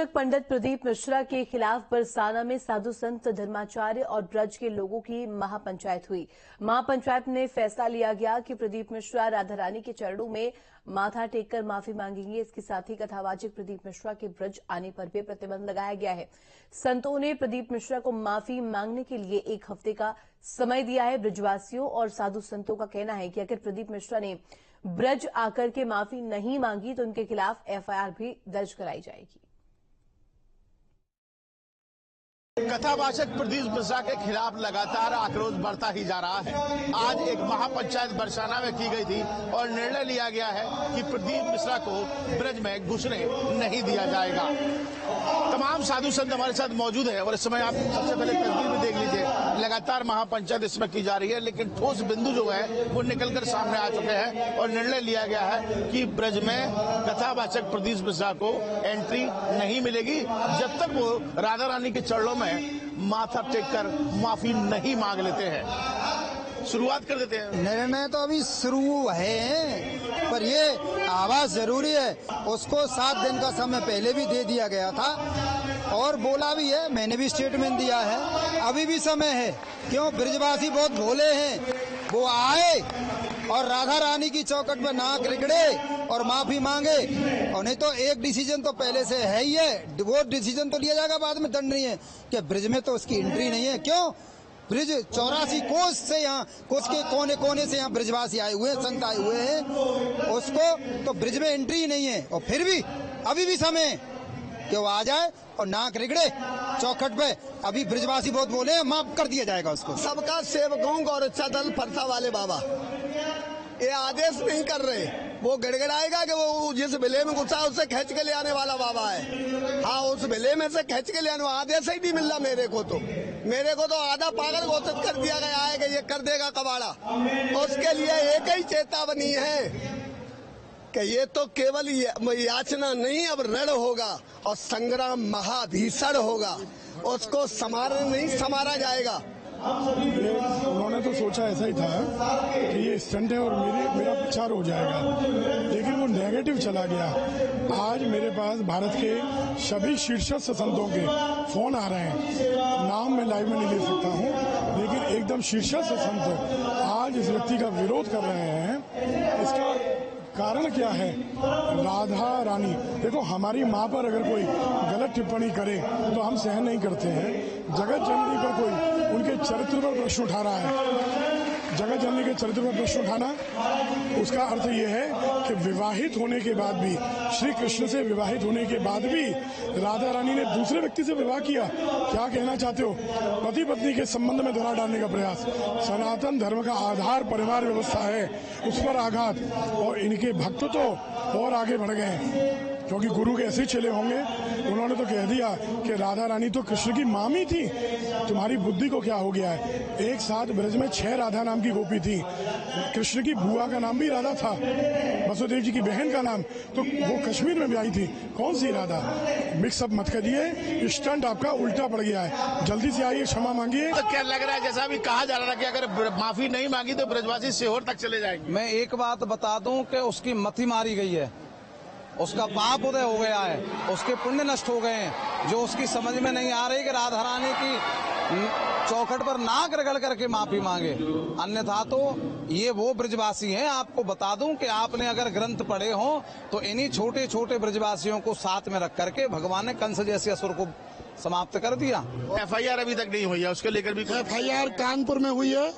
पंडित प्रदीप मिश्रा के खिलाफ बरसाना में साधु संत धर्माचार्य और ब्रज के लोगों की महापंचायत हुई। महापंचायत में फैसला लिया गया कि प्रदीप मिश्रा राधा रानी के चरणों में माथा टेककर माफी मांगेंगे। इसके साथ ही कथावाचक प्रदीप मिश्रा के ब्रज आने पर भी प्रतिबंध लगाया गया है। संतों ने प्रदीप मिश्रा को माफी मांगने के लिए 1 हफ्ते का समय दिया है। ब्रजवासियों और साधु संतों का कहना है कि अगर प्रदीप मिश्रा ने ब्रज आकर के माफी नहीं मांगी तो उनके खिलाफ एफआईआर भी दर्ज कराई जाएगी। कथावाचक प्रदीप मिश्रा के खिलाफ लगातार आक्रोश बढ़ता ही जा रहा है। आज एक महापंचायत बरसाना में की गई थी और निर्णय लिया गया है कि प्रदीप मिश्रा को ब्रज में घुसने नहीं दिया जाएगा। तमाम साधु संत हमारे साथ मौजूद है और इस समय आप सबसे पहले तस्वीर में देख लीजिए, लगातार महापंचायत इसमें की जा रही है, लेकिन ठोस बिंदु जो है वो निकलकर सामने आ चुके हैं और निर्णय लिया गया है कि ब्रज में कथावाचक प्रदीप मिश्रा को एंट्री नहीं मिलेगी जब तक वो राधा रानी के चरणों में माथा टेककर माफी नहीं मांग लेते हैं। शुरुआत कर देते हैं। निर्णय तो अभी शुरू है, पर ये आवाज जरूरी है। उसको 7 दिन का समय पहले भी दे दिया गया था और बोला भी है, मैंने भी स्टेटमेंट दिया है। अभी भी समय है। क्यों? ब्रजवासी बहुत भोले हैं, वो आए और राधा रानी की चौखट में नाक रगड़े और माफी मांगे। और नहीं तो एक डिसीजन तो पहले से है ही है, वो डिसीजन तो लिया जाएगा बाद में, दंड नहीं है कि ब्रिज में तो उसकी एंट्री नहीं है। क्यों? ब्रिज 84 कोस से यहाँ, कोस के कोने कोने से यहाँ ब्रजवासी आए हुए हैं, संत आए हुए हैं, उसको तो ब्रिज में एंट्री नहीं है। और फिर भी अभी भी समय कि वो आ जाए और नाक रगड़े चौखट पे। अभी ब्रजवासी बहुत बोले हैं, माफ कर दिया जाएगा उसको। सबका सेवकों को और अच्छा दल फरसा वाले बाबा ये आदेश नहीं कर रहे। वो गड़गड़ाएगा कि वो जिस विले में घुसा उससे खींच के ले आने वाला बाबा है। हाँ, उस विले में से खींच के ले आने वाला आदेश ही नहीं मिल रहा मेरे को तो आधा पागल घोषित कर दिया गया है कि ये कर देगा कबाड़ा। उसके लिए एक ही चेतावनी है कि ये तो केवल याचना नहीं, अब रण होगा और संग्राम महाभीषण होगा। उसको संवारा जाएगा। उन्होंने तो सोचा ऐसा ही था कि ये स्टंट है और मेरा प्रचार हो जाएगा, लेकिन वो नेगेटिव चला गया। आज मेरे पास भारत के सभी शीर्षस्थ संतों के फोन आ रहे हैं। नाम मैं लाइव में नहीं ले सकता हूँ, लेकिन एकदम शीर्षस्थ संत आज इस व्यक्ति का विरोध कर रहे हैं। इसका कारण क्या है? राधा रानी, देखो हमारी माँ पर अगर कोई गलत टिप्पणी करे तो हम सहन नहीं करते हैं। जगत जननी पर कोई उनके चरित्र पर प्रश्न उठा रहा है, जगत जननी के चरित्र पर प्रश्न उठाना, उसका अर्थ ये है कि विवाहित होने के बाद भी, श्री कृष्ण से विवाहित होने के बाद भी राधा रानी ने दूसरे व्यक्ति से विवाह किया। क्या कहना चाहते हो? पति पत्नी के संबंध में दरार डालने का प्रयास। सनातन धर्म का आधार परिवार व्यवस्था है, उस पर आघात। और इनके भक्त तो और आगे बढ़ गए हैं, क्योंकि गुरु के ऐसे चले होंगे। उन्होंने तो कह दिया कि राधा रानी तो कृष्ण की मामी थी। तुम्हारी बुद्धि को क्या हो गया है? एक साथ ब्रज में 6 राधा नाम की गोपी थी। कृष्ण की बुआ का नाम भी राधा था, वसुदेव जी की बहन का नाम, तो वो कश्मीर में भी आई थी। कौन सी राधा? मिक्सअप मत करिए, स्टंट आपका उल्टा पड़ गया है। जल्दी से आइए, क्षमा मांगिए। तो क्या लग रहा है, जैसा भी कहा जा रहा था कि अगर माफी नहीं मांगी तो ब्रजवासी सीहोर तक चले जाएंगे? मैं एक बात बता दूं कि उसकी मति मारी गई है, उसका पाप उदय हो गया है, उसके पुण्य नष्ट हो गए हैं। जो उसकी समझ में नहीं आ रही कि राधा रानी की चौखट पर नाक रगड़ करके माफी मांगे। अन्यथा तो ये वो ब्रजवासी हैं। आपको बता दूं कि आपने अगर ग्रंथ पढ़े हो तो इन्हीं छोटे छोटे ब्रजवासियों को साथ में रख करके भगवान ने कंस जैसे असुर को समाप्त कर दिया। एफआईआर अभी तक नहीं हुई है, उसके लेकर भी एफआईआर कानपुर में हुई है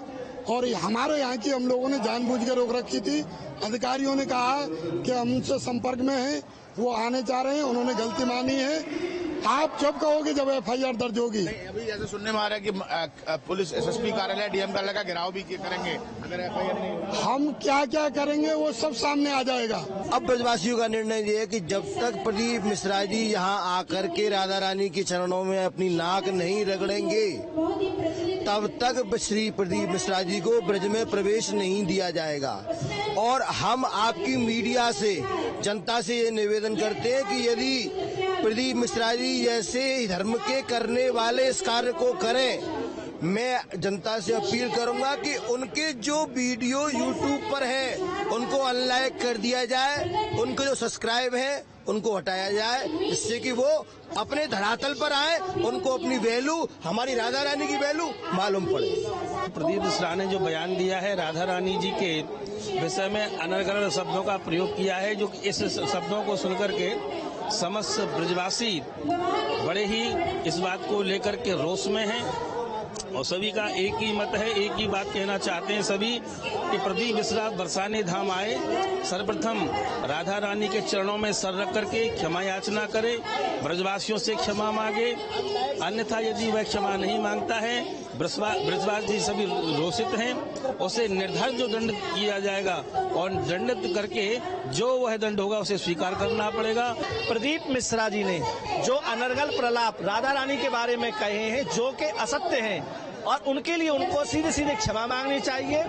और हमारे यहाँ की हम लोगों ने जानबूझ कर रोक रखी थी। अधिकारियों ने कहा कि हम उनसे संपर्क में हैं, वो आने चाह रहे हैं, उन्होंने गलती मानी है। आप जब कहोगे जब एफआईआर दर्ज होगी। अभी जैसे सुनने में आ रहा है कि पुलिस एसएसपी कार्यालय डीएम कार्यालय का घेराव भी करेंगे अगर एफआईआर नहीं होगी। हम क्या क्या करेंगे वो सब सामने आ जाएगा। अब ब्रजवासियों का निर्णय ये है कि जब तक प्रदीप मिश्रा जी यहाँ आकर के राधा रानी के चरणों में अपनी नाक नहीं रगड़ेंगे तब तक श्री प्रदीप मिश्रा जी को ब्रज में प्रवेश नहीं दिया जाएगा। और हम आपकी मीडिया से, जनता से ये निवेदन करते हैं कि यदि प्रदीप मिश्रा जी जैसे धर्म के करने वाले इस कार्य को करें, मैं जनता से अपील करूंगा कि उनके जो वीडियो YouTube पर है उनको अनलाइक कर दिया जाए, उनको जो सब्सक्राइब है उनको हटाया जाए, जिससे कि वो अपने धरातल पर आए, उनको अपनी वैल्यू, हमारी राधा रानी की वैल्यू मालूम पड़े। प्रदीप मिश्रा ने जो बयान दिया है राधा रानी जी के विषय में अलग अलग शब्दों का प्रयोग किया है, जो इस शब्दों को सुनकर के समस्त ब्रजवासी बड़े ही इस बात को लेकर के रोष में हैं और सभी का एक ही मत है, एक ही बात कहना चाहते हैं सभी कि प्रदीप मिश्रा बरसाने धाम आए, सर्वप्रथम राधा रानी के चरणों में सर रख करके क्षमा याचना करे, ब्रजवासियों से क्षमा मांगे, अन्यथा यदि वह क्षमा नहीं मांगता है, ब्रजवासी सभी रोषित हैं, उसे निर्धारित जो दंड किया जाएगा और दंडित करके जो वह दंड होगा उसे स्वीकार करना पड़ेगा। प्रदीप मिश्रा जी ने जो अनर्गल प्रलाप राधा रानी के बारे में कहे हैं, जो कि असत्य हैं, और उनके लिए उनको सीधे सीधे क्षमा मांगनी चाहिए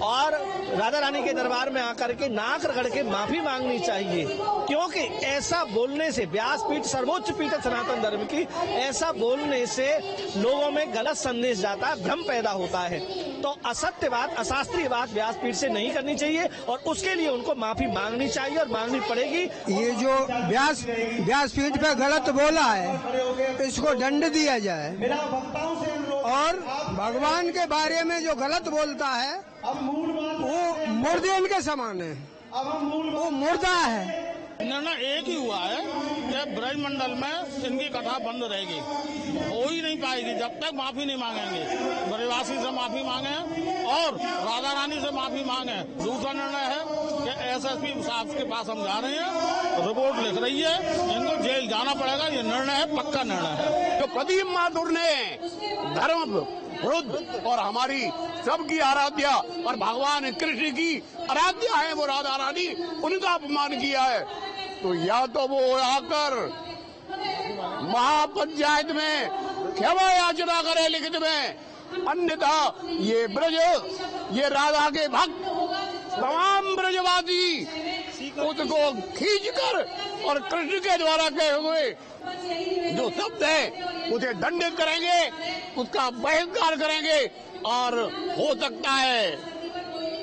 और राधा रानी के दरबार में आकर के नाक रगड़ के माफी मांगनी चाहिए, क्योंकि ऐसा बोलने से, व्यासपीठ सर्वोच्च पीठ है सनातन धर्म की, ऐसा बोलने से लोगों में गलत संदेश जाता है, भ्रम पैदा होता है। तो असत्य बात, अशास्त्रीय बात व्यासपीठ से नहीं करनी चाहिए और उसके लिए उनको माफी मांगनी चाहिए और मांगनी पड़ेगी। ये जो व्यासपीठ पे गलत बोला है, इसको दंड दिया जाए और भगवान के बारे में जो गलत बोलता है वो मुर्दे उनके समान है, वो मुर्दा है। निर्णय एक ही हुआ है कि ब्रज मंडल में इनकी कथा बंद रहेगी, हो ही नहीं पाएगी जब तक माफी नहीं मांगेंगे, ब्रजवासी से माफी मांगे और राधा रानी से माफी मांगे। दूसरा निर्णय है कि एसएसपी साहब के पास हम जा रहे हैं, रिपोर्ट लिख रही है, इनको जेल जाना पड़ेगा, ये निर्णय है, पक्का निर्णय है। जो प्रदीप माथुर ने धर्म विरुद्ध और हमारी सबकी आराध्या और भगवान कृष्ण की आराध्या है वो राधा रानी, उनका अपमान किया है, तो या तो वो आकर महापंचायत में क्षमा याचना करे लिखित में, अन्यथा ये ब्रज, ये राधा के भक्त तमाम ब्रजवासी उसको खींचकर और कृष्ण के द्वारा कहे हुए जो शब्द है उसे दंडित करेंगे, उसका बहिष्कार करेंगे और हो सकता है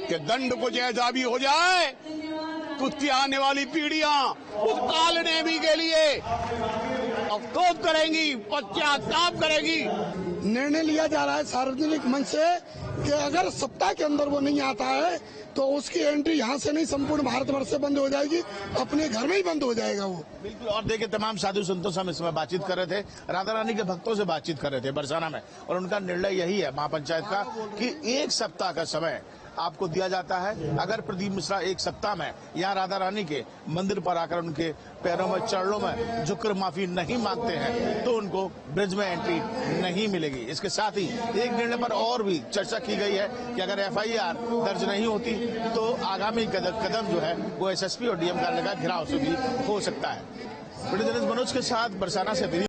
कि दंड कुछ ऐसा भी हो जाए उसकी आने वाली पीढ़ियां उस कालनेमी के लिए अफसोस करेंगी, पश्चाताप करेगी। निर्णय लिया जा रहा है सार्वजनिक मंच से कि अगर सप्ताह के अंदर वो नहीं आता है तो उसकी एंट्री यहाँ से नहीं, संपूर्ण भारतवर्ष से बंद हो जाएगी, अपने घर में ही बंद हो जाएगा वो। बिल्कुल। और देखिए तमाम साधु संतों से हम इस समय बातचीत कर रहे थे, राधा रानी के भक्तों से बातचीत कर रहे थे बरसाना में, और उनका निर्णय यही है महापंचायत का कि 1 सप्ताह का समय आपको दिया जाता है। अगर प्रदीप मिश्रा 1 सप्ताह में यहाँ राधा रानी के मंदिर पर आकर उनके पैरों में, चरणों में झुककर माफी नहीं मांगते हैं तो उनको ब्रिज में एंट्री नहीं मिलेगी। इसके साथ ही एक निर्णय पर और भी चर्चा की गई है कि अगर FIR दर्ज नहीं होती तो आगामी कदम जो है वो SSP और DM कार्यालय का घेराव से भी हो सकता है। मनोज के साथ बरसाना से